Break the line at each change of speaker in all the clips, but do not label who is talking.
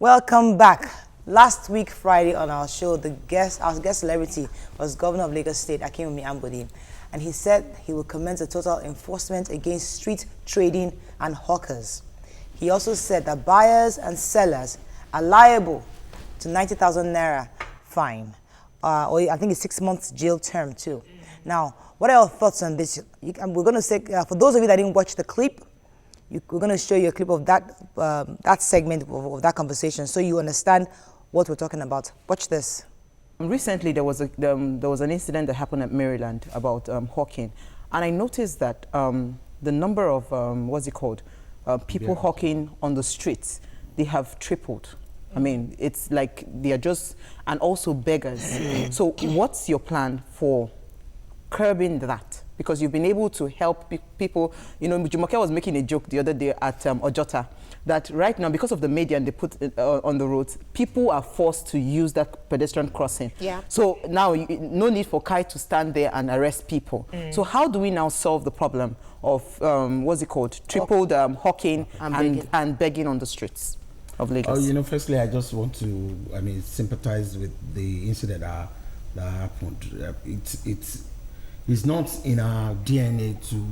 Welcome back. Last week, Friday, on our show, our guest celebrity was Governor of Lagos State, Akinwumi Ambode, and he said he will commence a total enforcement against street trading and hawkers. He also said that buyers and sellers are liable to 90,000 naira fine, or I think it's 6 months jail term too. Now, what are your thoughts on this? We're going to say, for those of you that didn't watch the clip, we're going to show you a clip of that segment of that conversation so you understand what we're talking about. Watch this.
Recently, there was an incident that happened at Maryland about hawking, and I noticed that the number of people hawking on the streets, they have tripled. I mean, it's like they are just, and also beggars. So what's your plan for curbing that? Because you've been able to help people. You know, Jumoke was making a joke the other day at Ojota that right now, because of the media and they put it on the roads, people are forced to use that pedestrian crossing. Yeah. So now, no need for Kai to stand there and arrest people. So how do we now solve the problem of, tripled hawking and begging on the streets of Lagos?
Oh, you know, firstly, I just want to, sympathize with the incident that happened. It's not in our DNA to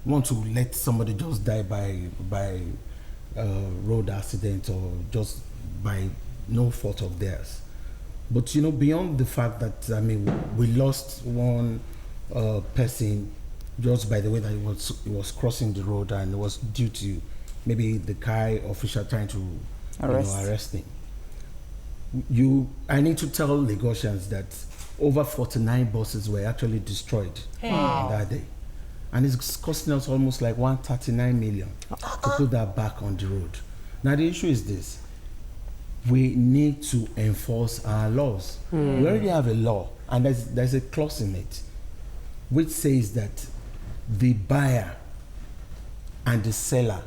want to let somebody just die by road accident or just by no fault of theirs. But, you know, beyond the fact that, we lost one person just by the way that he was crossing the road, and it was due to maybe the Kai official trying to arrest him. I need to tell Lagosians that over 49 buses were actually destroyed that day. And it's costing us almost like 139 million to put that back on the road. Now the issue is this. We need to enforce our laws. We already have a law, and there's a clause in it which says that the buyer and the seller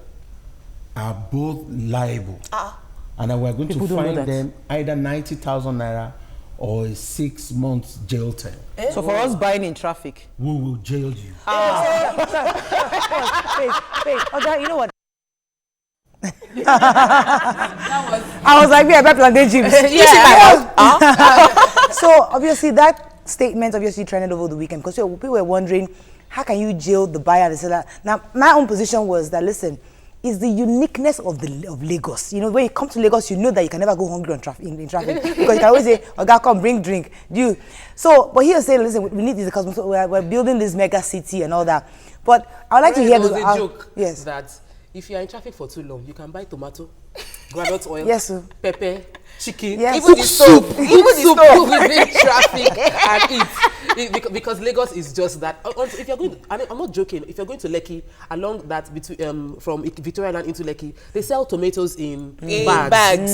are both liable. And then we're going to fine them either 90,000 naira or a 6 months jail term.
So for us buying in traffic,
we will jail you.
Wait, okay, you know what? I was like, I better than gyms. So obviously that statement trended over the weekend because people were wondering, how can you jail the buyer and the seller? Now, my own position was that, listen, it's the uniqueness of Lagos. You know, when you come to Lagos, you know that you can never go hungry in traffic because you can always say, "Oga, come, bring drink." So, but he was saying, listen, we need this because we're building this mega city and all that. But I would like to hear
this. There was a joke
yes.
that if you are in traffic for too long, you can buy tomato, groundnut oil,
yes, sir.
pepper, chicken,
yes.
even the soup. Even the soup within traffic and eat. Because Lagos is just that. If you're going, I'm not joking. If you're going to Lekki, along that between from Victoria Land into Lekki, they sell tomatoes in bags.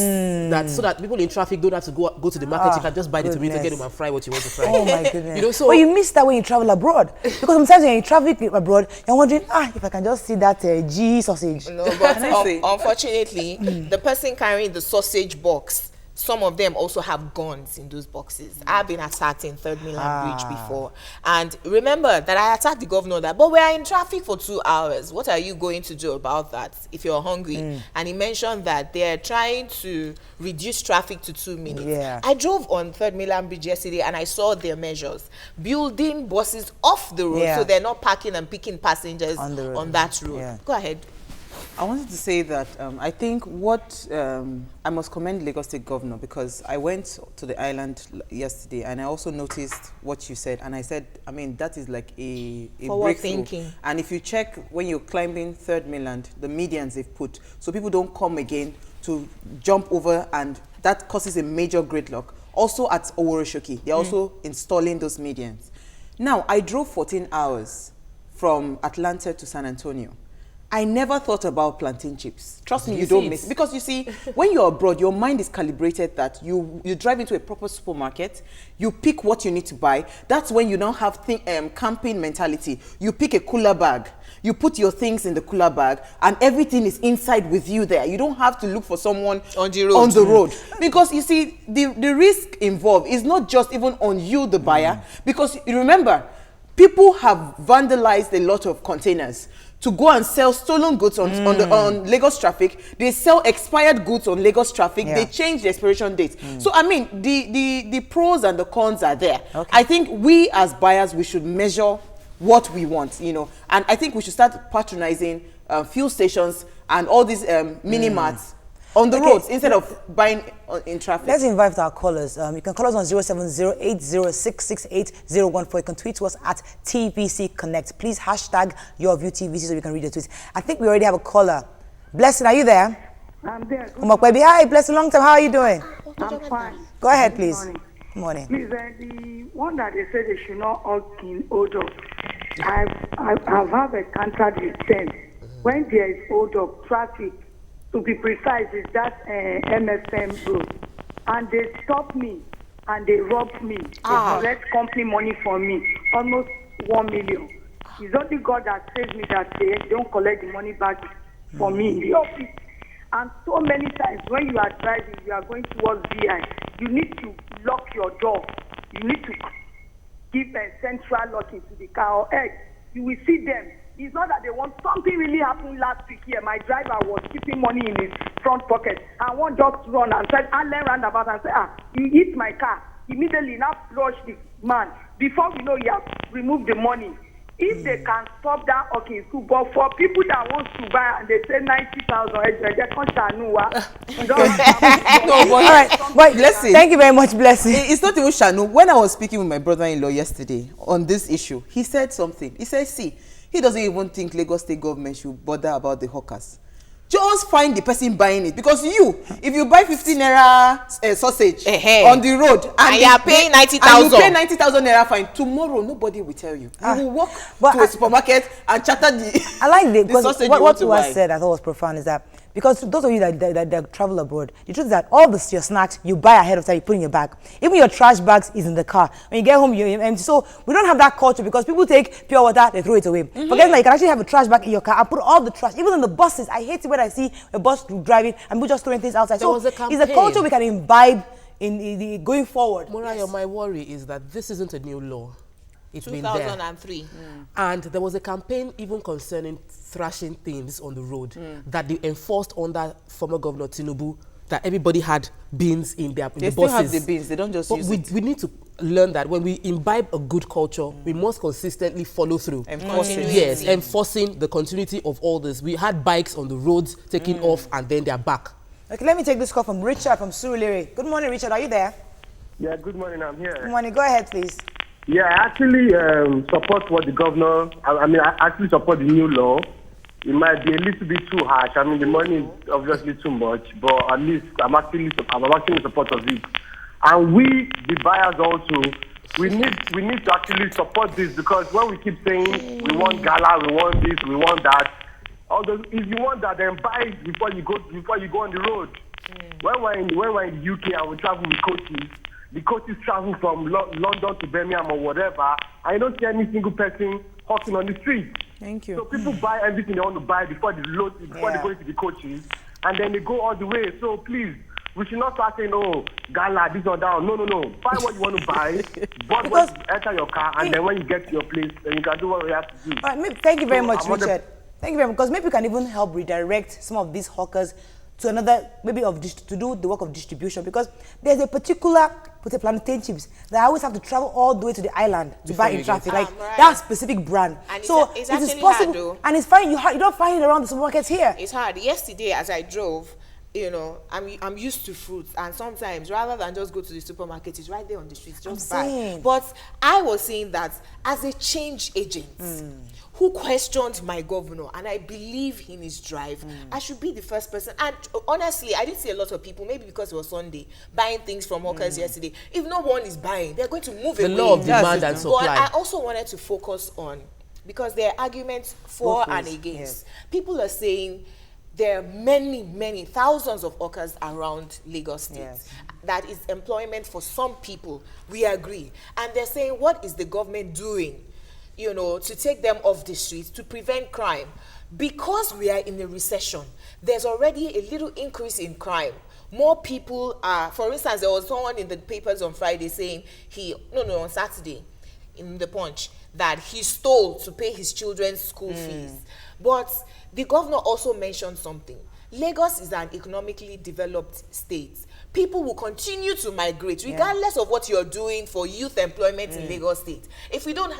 So that people in traffic don't have to go to the market. You can just buy the tomato, get them and fry what you want to fry.
Oh my goodness!
You know, so
but you miss that when you travel abroad, because sometimes when you travel abroad, you're wondering, if I can just see that G sausage.
No, but unfortunately, the person carrying the sausage box, some of them also have guns in those boxes. I've been attacked in 3rd Mainland Bridge before. And remember that I attacked the governor but we are in traffic for 2 hours. What are you going to do about that if you're hungry? And he mentioned that they're trying to reduce traffic to 2 minutes.
Yeah.
I drove on 3rd Mainland Bridge yesterday and I saw their measures. Building buses off the road so they're not parking and picking passengers on that road. Yeah. Go ahead.
I wanted to say that I think I must commend Lagos State Governor, because I went to the island yesterday and I also noticed what you said, and I said, that is like a
forward
breakthrough.
Thinking.
And if you check when you're climbing 3rd Mainland, the medians they've put, so people don't come again to jump over, and that causes a major gridlock. Also at Oworoshoki, they're also installing those medians. Now, I drove 14 hours from Atlanta to San Antonio. I never thought about plantain chips. Trust me, you don't miss it. Because you see, when you're abroad, your mind is calibrated that you drive into a proper supermarket, you pick what you need to buy. That's when you now have camping mentality. You pick a cooler bag, you put your things in the cooler bag, and everything is inside with you there. You don't have to look for someone on the road. Because you see, the risk involved is not just even on you, the buyer, because you remember, people have vandalized a lot of containers to go and sell stolen goods on Lagos traffic. They sell expired goods on Lagos traffic. They change the expiration date. So I mean, the pros and the cons are there. I think we as buyers, we should measure what we want, you know, and I think we should start patronizing fuel stations and all these mini marts on the roads instead of buying in traffic.
Let's invite our callers. You can call us on 07080668014. You can tweet to us at TVCCONNECT. Please hashtag YourViewTVC so we can read the tweets. I think we already have a caller. Blessing, are you there?
I'm there.
Baby. Hi, Blessing, long time. How are you doing?
I'm fine.
Go ahead, please.
Good
morning.
Please, the one that they say they should not hug in odor, I've had a contact with them. When there is odor, traffic, to be precise, is that MSM road. And they stop me and they rob me. They collect company money from me, almost 1 million. It's only God that saves me that they don't collect the money back for me in the office. And so many times when you are driving, you are going towards VI, you need to lock your door. You need to give a central locking to the car, or else you will see them. It's not that they want. Something really happened last week here. My driver was keeping money in his front pocket, and one just run and said, "I learn roundabout," and said, "You hit my car." Immediately now flush the man. Before we know, he has removed the money. If they can stop that, okay, cool. But for people that want to buy and they say 90,000, they can't
all right, but Blessing.
Thank you very much, Blessing.
It's not even Shanu. When I was speaking with my brother-in-law yesterday on this issue, he said something. He said, see, he doesn't even think Lagos State government should bother about the hawkers. Just find the person buying it, because if you buy 15 naira sausage on the road and
you are paying 90,000,
and you pay 90,000 naira fine, tomorrow nobody will tell you. You will walk to a supermarket and chatter the.
I like the
sausage.
What you said I thought was profound is that, because those of you that travel abroad, the truth is that all your snacks you buy ahead of time, you put in your bag. Even your trash bags is in the car. When you get home, you're empty. So we don't have that culture, because people take pure water, they throw it away. Forget that you can actually have a trash bag in your car and put all the trash. Even in the buses, I hate it when I see a bus driving and people just throwing things outside. So it's a culture we can imbibe in going forward.
Moraya, my worry is that this isn't a new law. It's
2003.
And there was a campaign even concerning thrashing things on the road that they enforced under former Governor Tinubu, that everybody had bins in their
They
the
still
buses.
have the bins, they don't just use it.
We need to learn that when we imbibe a good culture, we must consistently follow through.
Enforcing.
Yes, enforcing the continuity of all this. We had bikes on the roads taking off and then they're back.
Okay, let me take this call from Richard from SURULERE. Good morning, Richard. Are you there?
Yeah, good morning. I'm here.
Good morning. Go ahead, please.
Yeah, I actually support what the governor. I actually support the new law. It might be a little bit too harsh. I mean, the money is obviously too much, but at least I'm actually in support of it. And we, the buyers, also, we need to actually support this, because when we keep saying we want gala, we want this, we want that, although if you want that, then buy it before you go on the road. When we're in the UK and we travel with coaches. The coaches travel from London to Birmingham or whatever. I don't see any single person hawking on the street.
Thank you.
So people buy everything they want to buy before they go into the coaches, and then they go all the way. So please, we should not start saying, oh, gala, this or that. No. Buy what you want to buy, buy what you enter your car, and then when you get to your place, then you can do what you have to do.
All right, thank you very much, Richard. Thank you very much, because maybe we can even help redirect some of these hawkers to another, maybe to do the work of distribution, because there's a particular plantain chips that I always have to travel all the way to the island to buy in traffic, like that specific brand.
And
so
it's
it is
actually
possible,
hard, though.
and it's fine. You don't find it around the supermarkets here.
It's hard. Yesterday, as I drove, I'm used to fruits, and sometimes rather than just go to the supermarket, it's right there on the street, just buy. But I was saying that as a change agent who questioned my governor, and I believe in his drive, I should be the first person. And honestly, I didn't see a lot of people, maybe because it was Sunday, buying things from hawkers yesterday. If no one is buying, they're going to move away.
The law of demand and supply.
But I also wanted to focus on, because there are arguments for and against. People are saying there are many thousands of hawkers around Lagos State. That is employment for some people. We agree. And they're saying, what is the government doing, to take them off the streets, to prevent crime? Because we are in a recession, there's already a little increase in crime. More people are, for instance, there was someone in the papers on Friday saying on Saturday, in the Punch, that he stole to pay his children's school fees. But the governor also mentioned something. Lagos is an economically developed state. People will continue to migrate regardless of what you're doing for youth employment in Lagos State. If we don't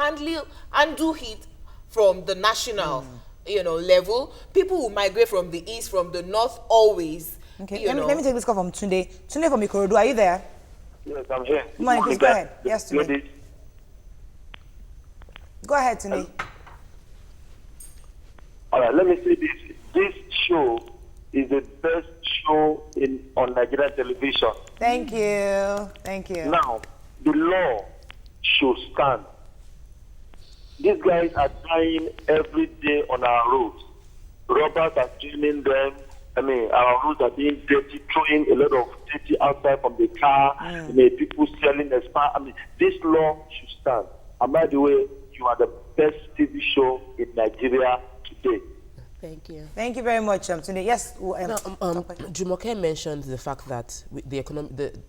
undo it from the national level, people will migrate from the east, from the north, always.
Okay, let me take this call from Tunde. Tunde from IKORODU, are you there?
Yes, I'm here.
Good morning, please go ahead. Yes, Tunde. Go ahead, Tunde.
All right, let me say this. This show is the best show on Nigerian television.
Thank you. Thank you.
Now, the law should stand. These guys are dying every day on our roads. Robbers are stealing them. Our roads are being dirty, throwing a lot of dirty outside from the car. People selling expired. This law should stand. And by the way, you are the best TV show in Nigeria today.
Thank you.
Thank you very much, Tunde. Yes.
Jumoke mentioned the fact that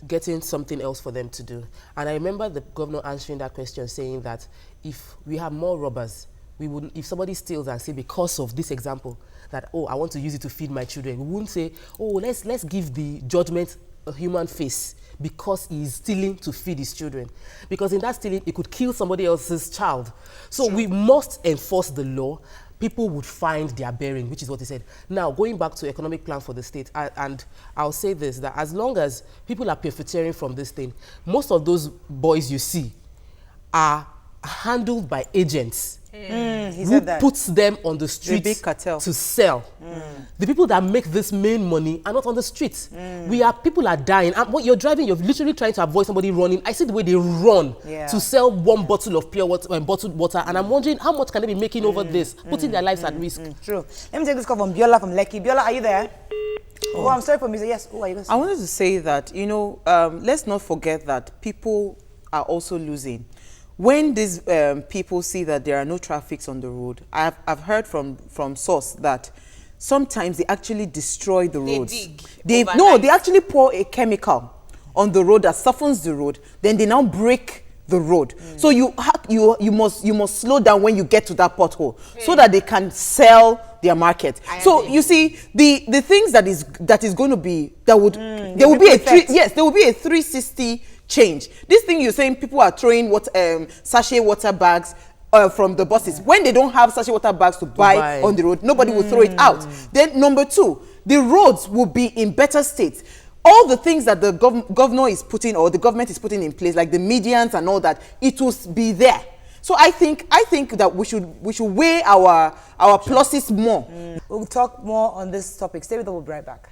getting something else for them to do. And I remember the governor answering that question, saying that if we have more robbers, we wouldn't, if somebody steals and say because of this example, that, oh, I want to use it to feed my children, we wouldn't say, oh, let's give the judgment a human face because he is stealing to feed his children. Because in that stealing, he could kill somebody else's child. So we must enforce the law. People would find their bearing, which is what he said. Now, going back to economic plan for the state, and I'll say this, that as long as people are profiteering from this thing, most of those boys you see are handled by agents who puts them on the streets to sell. The people that make this main money are not on the streets. People are dying. And what you're driving, you're literally trying to avoid somebody running. I see the way they run to sell one bottle of pure water and bottled water, and I'm wondering how much can they be making over this, putting their lives at risk.
True. Let me take this call from Biola from Lekki. Biola, are you there? Oh, I'm sorry for me. Yes. Who are you going to say?
I wanted to say that, let's not forget that people are also losing. When these people see that there are no traffics on the road, I've heard from source that sometimes they actually destroy the roads. They actually pour a chemical on the road that softens the road. Then they now break the road. So you must slow down when you get to that pothole so that they can sell their market. You see the things that is going to be there will be a 360 change. This thing you're saying, people are throwing sachet water bags from the buses. When they don't have sachet water bags to buy on the road, nobody will throw it out. Then number two, the roads will be in better state. All the things that the governor is putting, or the government is putting in place, like the medians and all that, it will be there. So I think that we should weigh our pluses more.
We'll talk more on this topic. Stay with us, we'll be right back.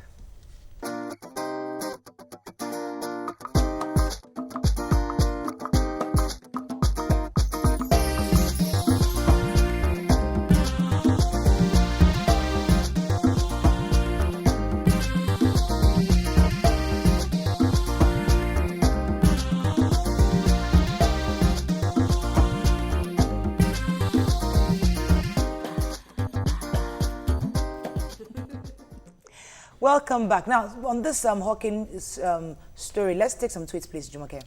Welcome back. Now, on this Hawkins story, let's take some tweets, please, Jumoke.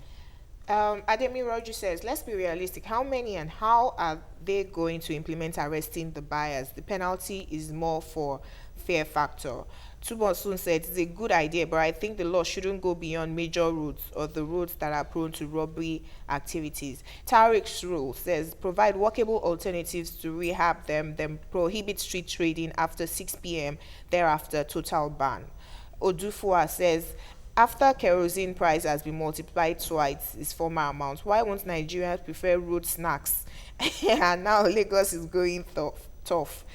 Ademi Roger says, let's be realistic. How many and how are they going to implement arresting the buyers? The penalty is more for fear factor. Tubosun said, it's a good idea, but I think the law shouldn't go beyond major roads or the roads that are prone to robbery activities. Tariq Shrul says, provide workable alternatives to rehab them, then prohibit street trading after 6 p.m., thereafter total ban. Odufua says, after kerosene price has been multiplied twice its former amount, why won't Nigerians prefer road snacks? And now Lagos is going tough.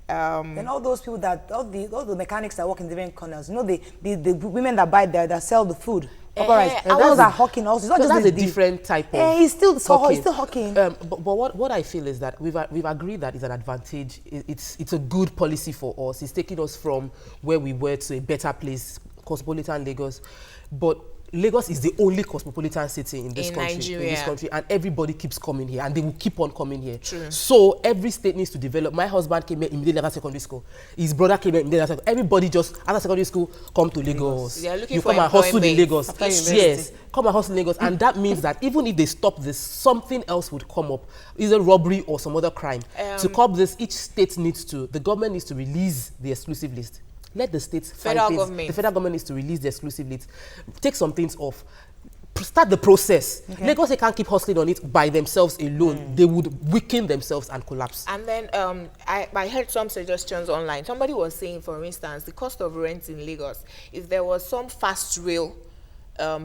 And all those people all the mechanics that work in different corners, the women that buy there, that sell the food. Those are hawking also. It's not just
that's a different type of.
He's still hawking.
But what I feel is that we've agreed that it's an advantage. It's a good policy for us. It's taking us from where we were to a better place, cosmopolitan Lagos. But Lagos is the only cosmopolitan city in this country, and everybody keeps coming here, and they will keep on coming here.
True.
So every state needs to develop. My husband came here immediately after secondary school. His brother came here immediately after. Everybody just after secondary school come to Lagos.
They are looking
you
for
come and hustle in Lagos.
After
yes, come and hustle in Lagos, and that means that even if they stop this, something else would come up, either robbery or some other crime. To curb this, each state needs to, the government needs to release the exclusive list. Let the states
The
federal government needs to release the exclusive list. Take some things off. Start the process. Lagos, they can't keep hustling on it by themselves alone. They would weaken themselves and collapse.
And then I heard some suggestions online. Somebody was saying, for instance, the cost of rent in Lagos, if there was some fast rail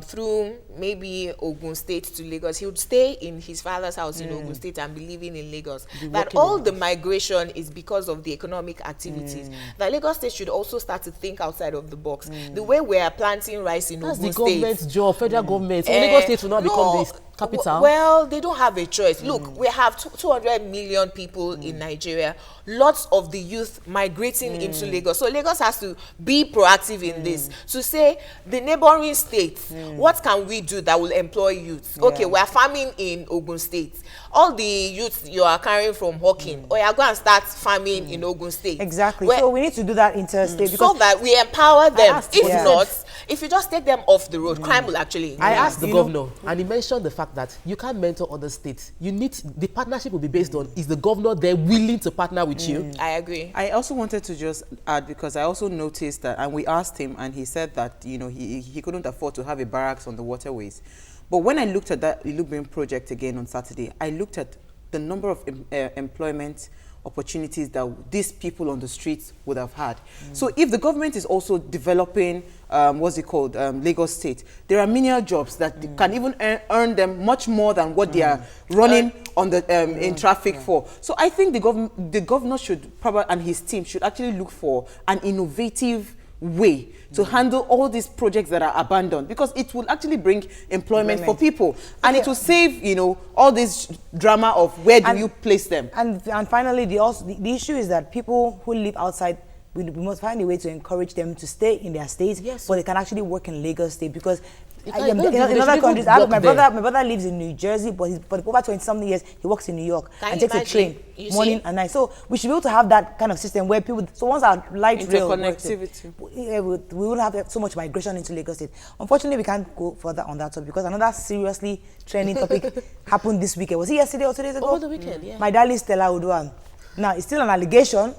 through maybe Ogun State to Lagos, he would stay in his father's house in Ogun State and be living in Lagos. That all the migration is because of the economic activities. That Lagos State should also start to think outside of the box. The way we are planting rice in Ogun State.
That's the government's job, federal government. So Lagos State will not become the capital.
Well, they don't have a choice. Look, we have 200 million people in Nigeria. Lots of the youth migrating into Lagos. So Lagos has to be proactive in this. To say, the neighboring states, what can we do that will employ youth? Okay, we are farming in Ogun State. All the youth you are carrying from Hawking, or you are going to start farming in Ogun State.
Exactly. So we need to do that interstate.
So that we empower them. If not, if you just take them off the road, crime will actually increase.
I asked the governor, and he mentioned the fact that you can't mentor other states. You need, the partnership will be based on, is the governor there willing to partner with you?
I agree.
I also wanted to just add, because I also noticed that, and we asked him, and he said that, you know, he couldn't afford to have a barracks on the waterways. But when I looked at that Ilubin project again on Saturday, I looked at the number of employment opportunities that these people on the streets would have had. So if the government is also developing, Lagos State, there are menial jobs that can even earn them much more than what they are running on the in traffic for. So I think the governor should probably, and his team should actually look for an innovative way to handle all these projects that are abandoned, because it will actually bring employment for people, and it will save, you know, all this drama of where do you place them. And
finally, the issue is that people who live outside, we must find a way to encourage them to stay in their states, but they can actually work in Lagos State, because in other countries, my brother lives in New Jersey, but for over 20-something years, he works in New York and takes a train morning and night. So we should be able to have that kind of system where people, so once our light rail
connectivity,
we will have so much migration into Lagos State. Unfortunately, we can't go further on that topic, because another seriously trending topic happened this weekend. Was it yesterday or 2 days ago?
Over the weekend, yeah.
My darling Stella Oduan. Now, it's still an allegation.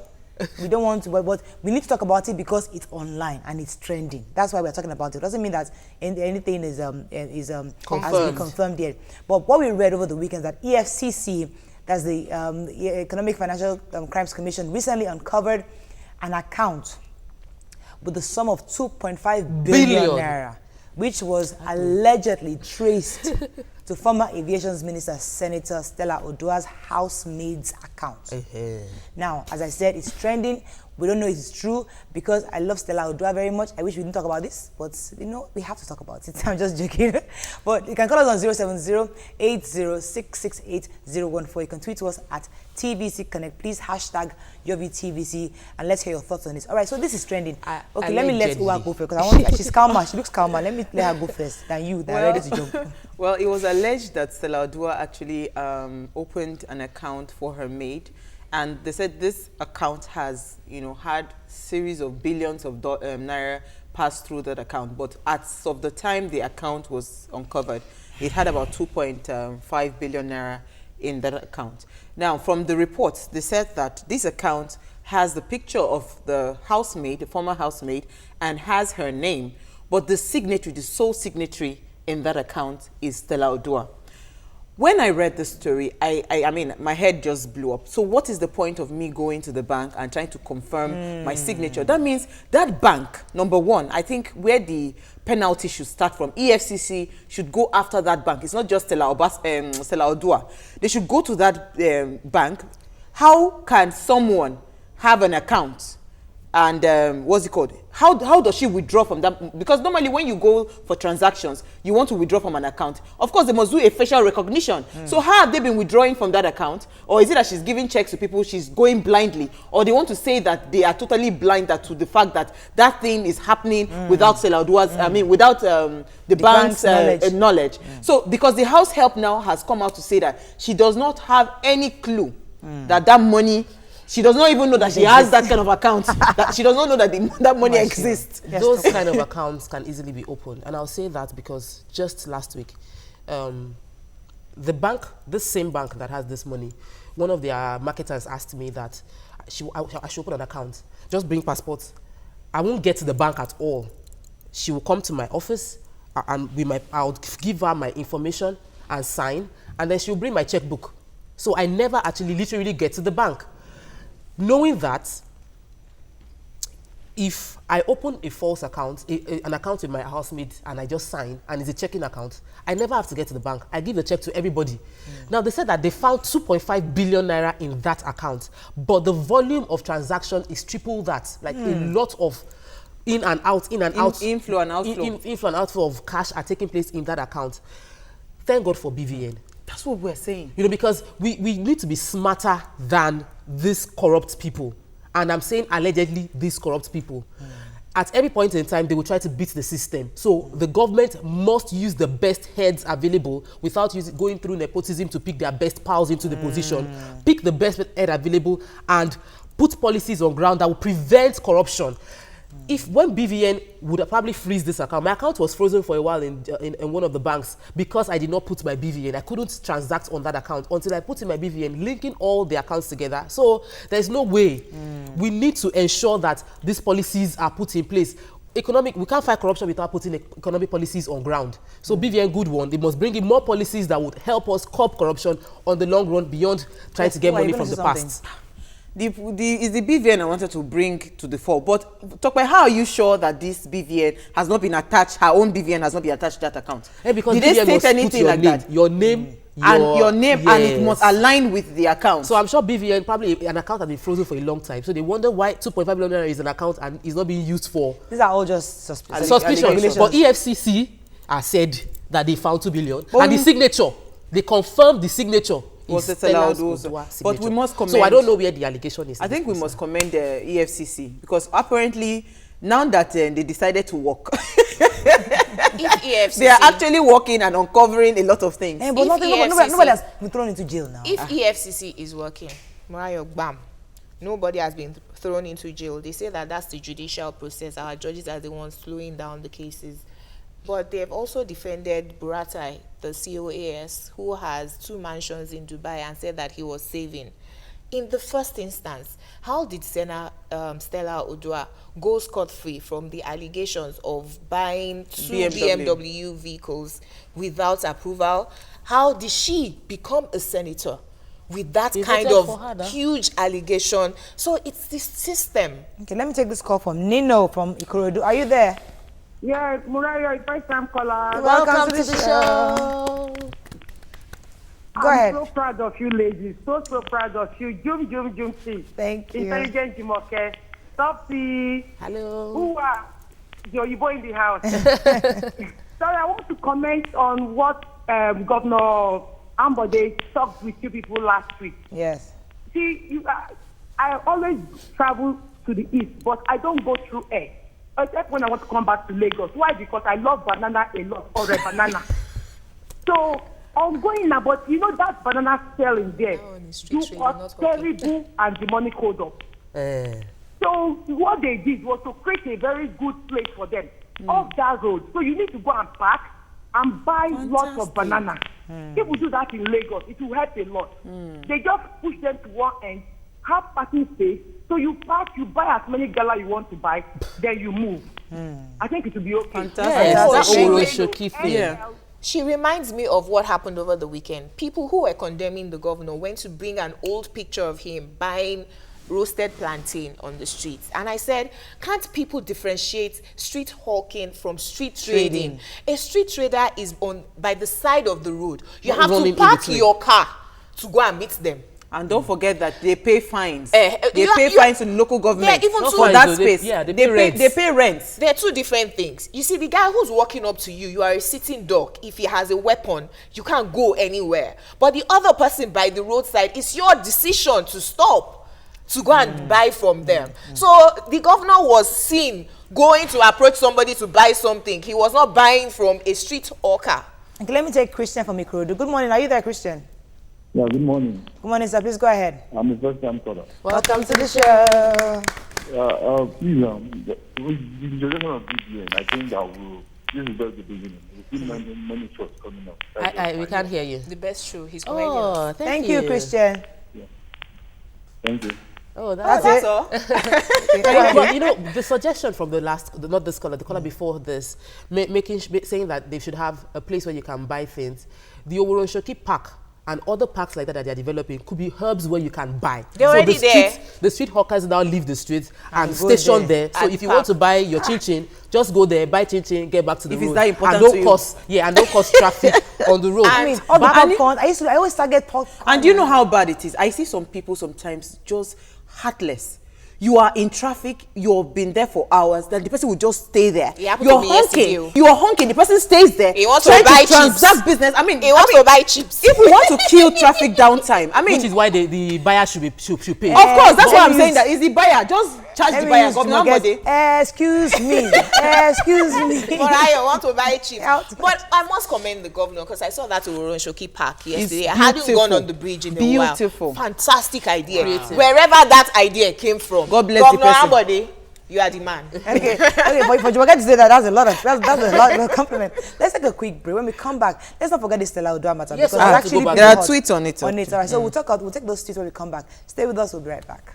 We don't want to, but we need to talk about it because it's online and it's trending. That's why we're talking about it. It doesn't mean that anything has been confirmed yet. But what we read over the weekend is that EFCC, that's the Economic Financial Crimes Commission, recently uncovered an account with the sum of 2.5 billion naira, which was allegedly traced to former Aviation Minister Senator Stella Odua's housemaid's account. Now, as I said, it's trending. We don't know if it's true, because I love Stella Odua very much. I wish we didn't talk about this, but you know, we have to talk about it. I'm just joking. But you can call us on 070-80-668-014. You can tweet to us at TVCCONNECT. Please hashtag YourViewTVC and let's hear your thoughts on this. All right, so this is trending. Okay, let me let Uwa go first, because she's calmer. She looks calmer. Let me let her go first than you that are ready to jump.
Well, it was alleged that Stella Odua actually opened an account for her maid. And they said this account has, you know, had series of billions of naira pass through that account. But as of the time the account was uncovered, it had about 2.5 billion naira in that account. Now, from the reports, they said that this account has the picture of the housemaid, the former housemaid, and has her name. But the signatory, the sole signatory in that account is Stella Odua. When I read the story, I mean, my head just blew up. So what is the point of me going to the bank and trying to confirm my signature? That means that bank, number one, I think where the penalty should start from, EFCC should go after that bank. It's not just Stella Odua. They should go to that bank. How can someone have an account and what's it called? How does she withdraw from that? Because normally when you go for transactions, you want to withdraw from an account. Of course, they must do a facial recognition. So how have they been withdrawing from that account? Or is it that she's giving checks to people, she's going blindly? Or they want to say that they are totally blind to the fact that that thing is happening without Stella Odua's, I mean, without the bank's knowledge. So because the house help now has come out to say that she does not have any clue that that money She does not even know that she has that kind of account. That she does not know that that money exists.
Those kind of accounts can easily be opened. And I'll say that because just last week, the bank, this same bank that has this money, one of their marketers asked me that I should open an account. Just bring passports. I won't get to the bank at all. She will come to my office and I'll give her my information and sign, and then she'll bring my checkbook. So I never actually literally get to the bank. Knowing that if I open a false account, an account with my housemate, and I just sign, and it's a checking account, I never have to get to the bank. I give the check to everybody. Now, they said that they found 2.5 billion naira in that account, but the volume of transaction is triple that. Like a lot of in and out,
inflow and outflow.
Inflow and outflow of cash are taking place in that account. Thank God for BVN.
That's what we're saying.
You know, because we need to be smarter than these corrupt people. And I'm saying allegedly these corrupt people. At every point in time, they will try to beat the system. So the government must use the best heads available without going through nepotism to pick their best pals into the position. Pick the best head available and put policies on ground that will prevent corruption. When BVN would have probably freeze this account, my account was frozen for a while in one of the banks because I did not put my BVN. I couldn't transact on that account until I put in my BVN, linking all the accounts together. So there's no way. We need to ensure that these policies are put in place. We can't fight corruption without putting economic policies on ground. So BVN, good one. They must bring in more policies that would help us curb corruption on the long run beyond trying to get money from the past.
Is the BVN I wanted to bring to the fore. But talk about, how are you sure that this BVN has not been attached, her own BVN has not been attached to that account?
Because
did
BVN
they state anything like that?
Your name,
and it must align with the account.
So I'm sure BVN, probably an account has been frozen for a long time. So they wonder why 2.5 billion is an account and is not being used for.
These are all just suspicions.
But EFCC has said that they found 2 billion. And the signature, they confirmed the signature.
But we must commend.
So I don't know where the allegation is.
I think we must commend the EFCC because apparently now that they decided to work, they are actually working and uncovering a lot of things.
But nobody has been thrown into jail now.
If EFCC is working, bam, nobody has been thrown into jail. They say that that's the judicial process. Our judges are the ones slowing down the cases. But they have also defended Buratai, the COAS, who has 2 mansions in Dubai, and said that he was saving. In the first instance, how did Stella Odua go scot-free from the allegations of buying 2 BMW vehicles without approval? How did she become a senator with that kind of huge allegation? So it's this system.
Okay, let me take this call from Nino from IKORODU. Are you there?
Yes, Murayo, first time caller.
Welcome to the show. Go ahead.
I'm so proud of you ladies. So proud of you. Jum, see.
Thank you.
Intelligent Jimoke. Topsy.
Hello.
Who are you boy in the house? Sorry, I want to comment on what Governor Ambode talked with you people last week.
Yes.
See, I always travel to the east, but I don't go through air. Except when I want to come back to Lagos. Why? Because I love banana a lot, or a banana. So, I'm going now, but you know that banana selling there, you are terrible and demonic hold up. So, what they did was to create a very good place for them off that road. So, you need to go and park and buy lots of banana. If we do that in Lagos, it will help a lot. They just push them to one end, have parking space, so you park, you buy as many gala you want to buy, then you move. I think it will be okay.
Fantastic.
She reminds me of what happened over the weekend. People who were condemning the governor went to bring an old picture of him buying roasted plantain on the streets. And I said, can't people differentiate street hawking from street trading? A street trader is by the side of the road. You have to park your car to go and meet them.
And don't forget that they pay fines. They pay fines to local government for that space. They pay rents.
There are 2 different things. You see, the guy who's walking up to you, you are a sitting duck. If he has a weapon, you can't go anywhere. But the other person by the roadside, it's your decision to stop, to go and buy from them. So the governor was seen going to approach somebody to buy something. He was not buying from a street hawker.
Okay, let me take Christian from IKORODU. Good morning. Are you there, Christian?
Yeah, good morning.
Good morning, sir. Please go ahead.
I'm a first-time caller.
Welcome to the show.
Please, the introduction of BBN, I think that this is just the beginning. We see many shows coming up.
We can't hear you.
The best show. He's comedian.
Oh,
Thank you, Christian.
Yeah. Thank you.
Oh,
That's
all.
But, you know, the suggestion from the last, not this caller, the caller before this, saying that they should have a place where you can buy things. The Oworonshoki Park and other parks like that they're developing could be hubs where you can buy.
They're already there.
The street hawkers now leave the streets and station there. So if you want to buy your chin-chin, just go there, buy chin-chin, get back to the road.
If it's that important
and
to you.
don't cause traffic on the road.
I mean, all the popcorn. I always target popcorn.
And do you know how bad it is? I see some people sometimes just heartless. You are in traffic, you've been there for hours, then the person will just stay there. You're honking, the person stays there.
He wants
trying
to buy
transact
chips.
business. I mean,
He wants to buy chips.
If we want to kill traffic downtime, I mean,
which is why the buyer should pay.
Of course, that's why I'm saying that is the buyer. Just charge the buyer.
Excuse me. Excuse me.
But I want to buy chips. But I must commend the governor because I saw that Oworonshoki Park yesterday. I hadn't gone on the bridge in a while. Fantastic idea. Wherever that idea came from.
God bless
Governor
the person.
Ambode, you are the man.
Okay, but you forget to say that that's a lot of compliment. Let's take a quick break. When we come back, let's not forget the Stella Odua matter because actually
there are tweets on it.
All right, so we'll take those tweets when we come back. Stay with us. We'll be right back.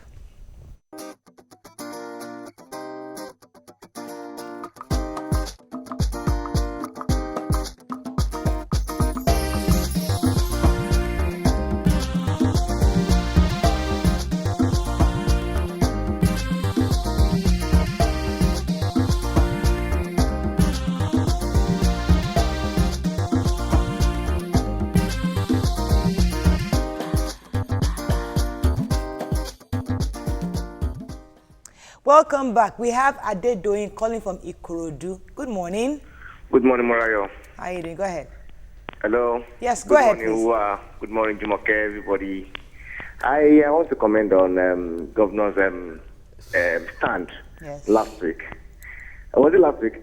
Welcome back. We have ADEDOYIN calling from IKORODU. Good morning.
Good morning, Morayo.
How are you doing? Go ahead.
Hello.
Yes, go ahead, please.
Good morning, Jumoke, everybody. I want to comment on Governor's stand last week. Was it last week?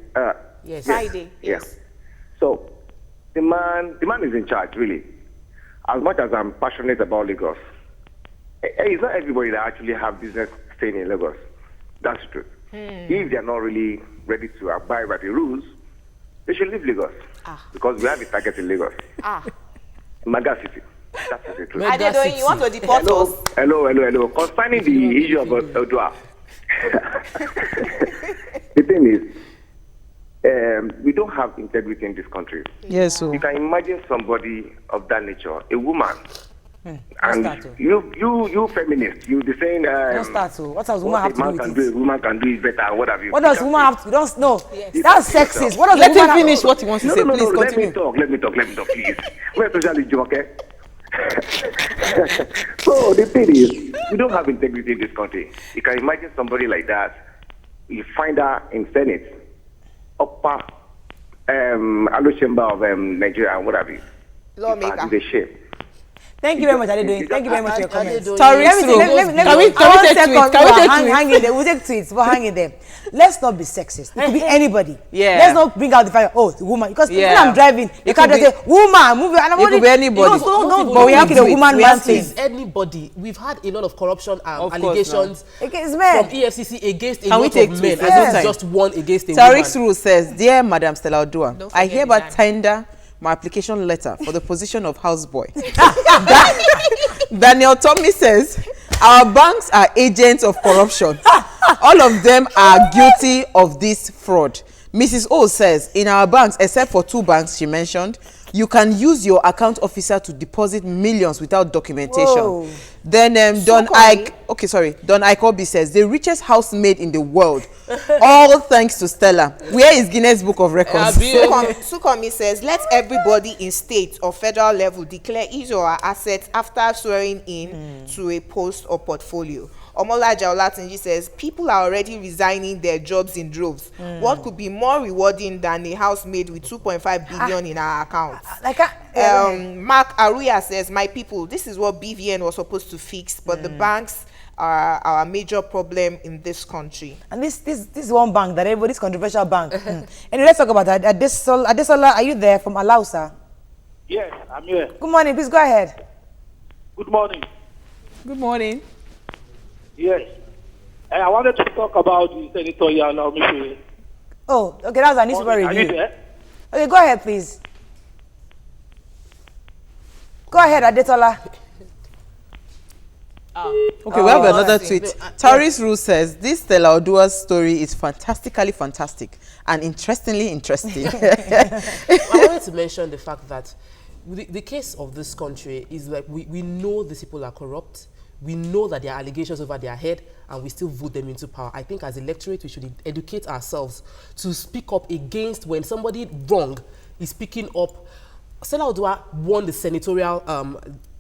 Yes. Friday. Yes.
Yeah. So the man is in charge, really. As much as I'm passionate about Lagos, it's not everybody that actually have business staying in Lagos. That's true. If they're not really ready to abide by the rules, they should leave Lagos. Because we have a target in Lagos. Mega City. That's the truth.
ADEDOYIN, you want to deport us?
Hello. Concerning the issue of Odua, the thing is, we don't have integrity in this country.
Yes, sir.
You can imagine somebody of that nature, a woman. And you feminists, you be saying
what does woman have to do with it?
Woman can do it better. What have you?
What does woman have to? Don't know.
Yes.
That's sexist. What does
Let
woman
him finish what he wants to say. Please continue.
Let me talk, please. We're socially okay? So the thing is, we don't have integrity in this country. You can imagine somebody like that. You find her in Senate, upper Alo Chamber of Nigeria, and what have you.
Lawmaker.
It's a shame.
Thank you very much, ADEDOYIN. Thank you very much for your comments.
Sorry,
Can we take tweets? Hang in there. We'll take tweets, but hang in there. Let's not be sexist. It could be anybody.
Yeah.
Let's not bring out the fact, oh, the woman. Because when I'm driving, you can't just say, woman, move.
It could be anybody.
But we have to do a woman man thing.
Anybody. We've had a lot of corruption allegations
against men.
From EFCC against a
Can we
lot
take
of men.
tweets?
And not just one against a woman.
Tariq Suru says, Dear Madam Stella Odua, I hereby tender my application letter for the position of houseboy. Daniel Tommy says, our banks are agents of corruption. All of them are guilty of this fraud. Mrs. O says, in our banks, except for 2 banks she mentioned, you can use your account officer to deposit millions without documentation. Whoa. Then Don Ikobi says, the richest housemaid in the world. All thanks to Stella. Where is Guinness Book of Records?
Sukomi says, let everybody in state or federal level declare his or her assets after swearing in to a post or portfolio. Omolaja Olatunji says, people are already resigning their jobs in droves. What could be more rewarding than a housemaid with 2.5 billion in our accounts? Mark Aruya says, my people, this is what BVN was supposed to fix, but the banks are our major problem in this country.
And this one bank that everybody's controversial bank. And let's talk about that. Adesola, are you there from Alausa?
Yes, I'm here.
Good morning. Please go ahead.
Good morning.
Good morning.
Yes. I wanted to talk about the Senator Yana.
Oh, okay, that's a newspaper
Are you
review.
there?
Okay, go ahead, please. Go ahead, Adetola.
Okay, we have another tweet. Taris Rule says, this Stella Odua's story is fantastically fantastic and interestingly interesting.
I wanted to mention the fact that the case of this country is like we know these people are corrupt. We know that there are allegations over their head, and we still vote them into power. I think as electorate, we should educate ourselves to speak up against when somebody wrong is speaking up. Stella Odua won the senatorial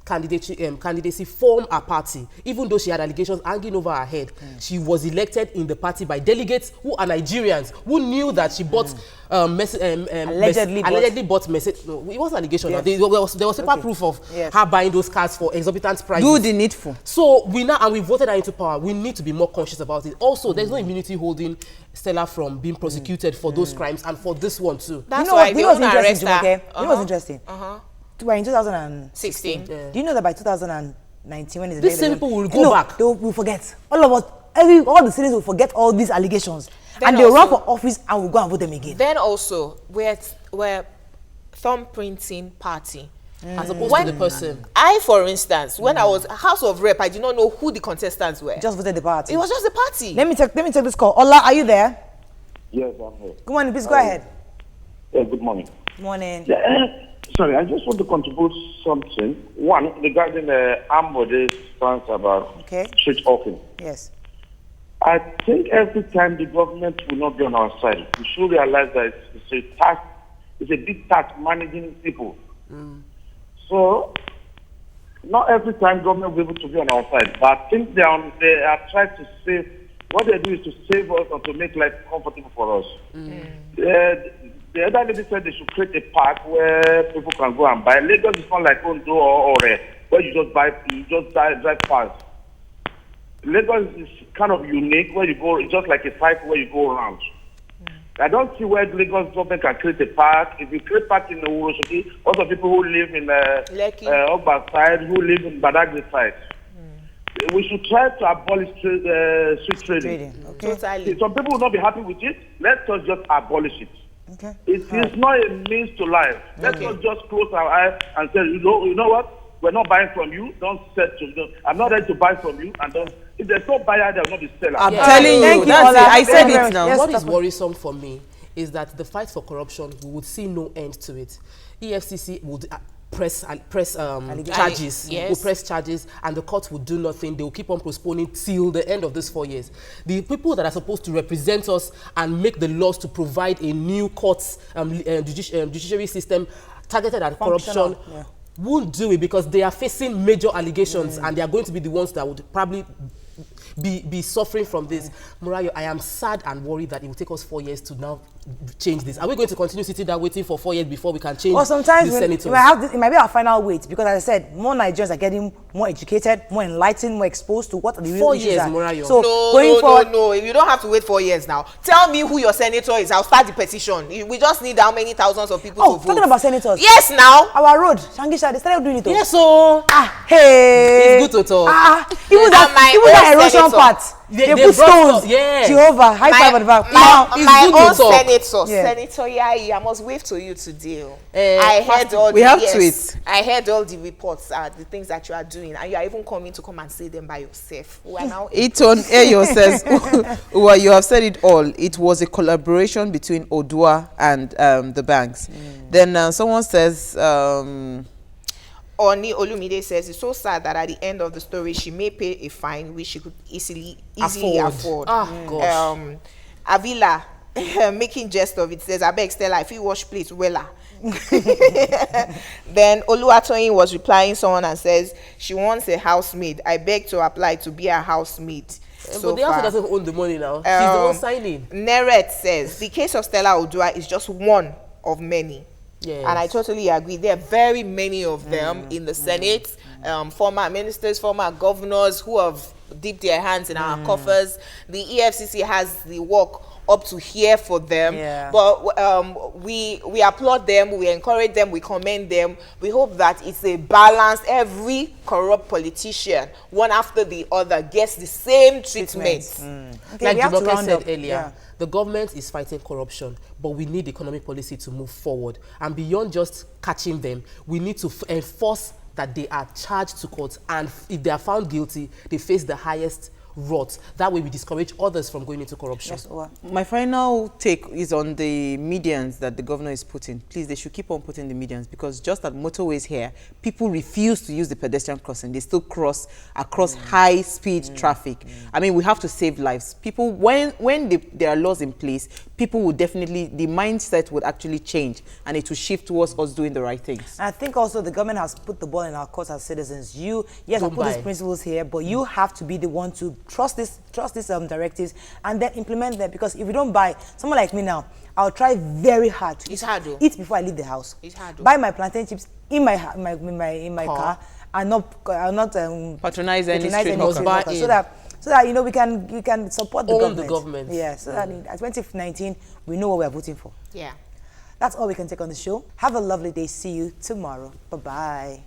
candidacy from her party, even though she had allegations hanging over her head. She was elected in the party by delegates who are Nigerians, who knew that she bought allegedly bought message. No, it was an allegation.
Yes.
There was paper proof of her buying those cars for exorbitant prices.
Do the needful.
So we voted her into power. We need to be more conscious about it. Also, there's no immunity holding Stella from being prosecuted for those crimes and for this one too.
That's
you know
why
what, what's interesting,
her.
okay? You know what's interesting? We're in 2016.
Yeah.
Do you know that by 2019, when it's
these same people will go back.
They will forget. All of us, all the citizens will forget all these allegations.
Then
and they'll run
also-
for office and we'll go and vote them again.
Then also, we're thumbprinting party.
As opposed to the person.
I, for instance, when I was House of Rep, I did not know who the contestants were.
Just voted the party.
It was just the party.
Let me take this call. Ola, are you there?
Yes, I'm here.
Good morning, please go ahead.
Yeah, good morning.
Morning.
Yeah, sorry, I just want to contribute something. One, regarding Ambode's stance about street hawking.
Yes.
I think every time the government will not be on our side, we should realize that it's a task, it's a big task managing people. So, not every time government will be able to be on our side, but I think they are trying to save. What they do is to save us or to make life comfortable for us. The other lady said they should create a park where people can go and buy. Lagos is not like Ondo or where you just drive past. Lagos is kind of unique where you go, it's just like a cycle where you go around. I don't see where Lagos government can create a park. If you create park in Urosoki, lots of people who live in Ogba side, who live in Badagry side. We should try to abolish street trading.
Okay.
Totally.
Some people will not be happy with it. Let us just abolish it.
Okay.
It is not a means to life. Let us just close our eyes and say, you know what? We're not buying from you. Don't sell to them. I'm not ready to buy from you. And don't. If there's no buyer, there will not be seller.
I'm telling you, that's it. I said it now.
Yes,
What is worrisome for me is that the fight for corruption, we would see no end to it. EFCC would press charges, will press charges, and the court will do nothing. They will keep on postponing till the end of these 4 years. The people that are supposed to represent us and make the laws to provide a new courts judiciary system targeted at corruption won't do it because they are facing major allegations and they are going to be the ones that would probably be suffering from this. Murayo, I am sad and worried that it will take us 4 years to now change this. Are we going to continue sitting there waiting for 4 years before we can change?
Or sometimes
the senators?
it might be our final wait because, as I said, more Nigerians are getting more educated, more enlightened, more exposed to what the real issues are.
4 years, Murayo.
So
No, you don't have to wait 4 years now. Tell me who your senator is. I'll start the petition. We just need how many thousands of people to vote.
Talking about senators.
Yes, now.
Our road, Shangisha, they started doing it.
Yes, so
hey.
it's good to talk.
Even that erosion part. They put stones.
Yes.
Jehovah, high five at the back.
My own
senator,
Senator Yai, I must wave to you today. I heard all I heard all the reports, the things that you are doing, and you are even coming to come and say them by yourself. We are now
Iton Eyo says, well, you have said it all. It was a collaboration between Odua and the banks. Then someone says,
Oni Olumide says it's so sad that at the end of the story she may pay a fine which she could easily afford.
Gosh.
Avila making jest of it says, I beg Stella, if you wash plates wella. Then Oluwatoyin was replying someone and says she wants a housemaid. I beg to apply to be a housemaid.
But the house doesn't own the money now. She's the one signing.
Neret says the case of Stella Odua is just one of many.
Yes.
And I totally agree. There are very many of them in the Senate, former ministers, former governors who have dipped their hands in our coffers. The EFCC has the work up to here for them.
Yeah.
But we applaud them, we encourage them, we commend them. We hope that it's a balance. Every corrupt politician, one after the other, gets the same treatment.
Okay,
Like
we have to
Jumoke
round
said
up.
earlier,
Yeah.
the government is fighting corruption, but we need economic policy to move forward. And beyond just catching them, we need to enforce that they are charged to court, and if they are found guilty, they face the highest wrath. That way we discourage others from going into corruption.
Yes, Owa.
My final take is on the medians that the governor is putting. Please, they should keep on putting the medians, because just at motorways here, people refuse to use the pedestrian crossing. They still cross across high-speed traffic. I mean, we have to save lives. People, when there are laws in place, people will definitely, the mindset would actually change, and it will shift towards us doing the right things.
I think also the government has put the ball in our court as citizens. Yes, I put these principles here, but you have to be the one to trust these directives and then implement them. Because if you don't buy, someone like me now, I'll try very hard to eat before I leave the house.
It's hard.
Buy my plantain chips in my car and not
patronize any street
hawker, so that you know we can support the
Own
government.
the government.
Yeah, so that in 2019 we know what we are voting for.
Yeah.
That's all we can take on the show. Have a lovely day. See you tomorrow. Bye-bye.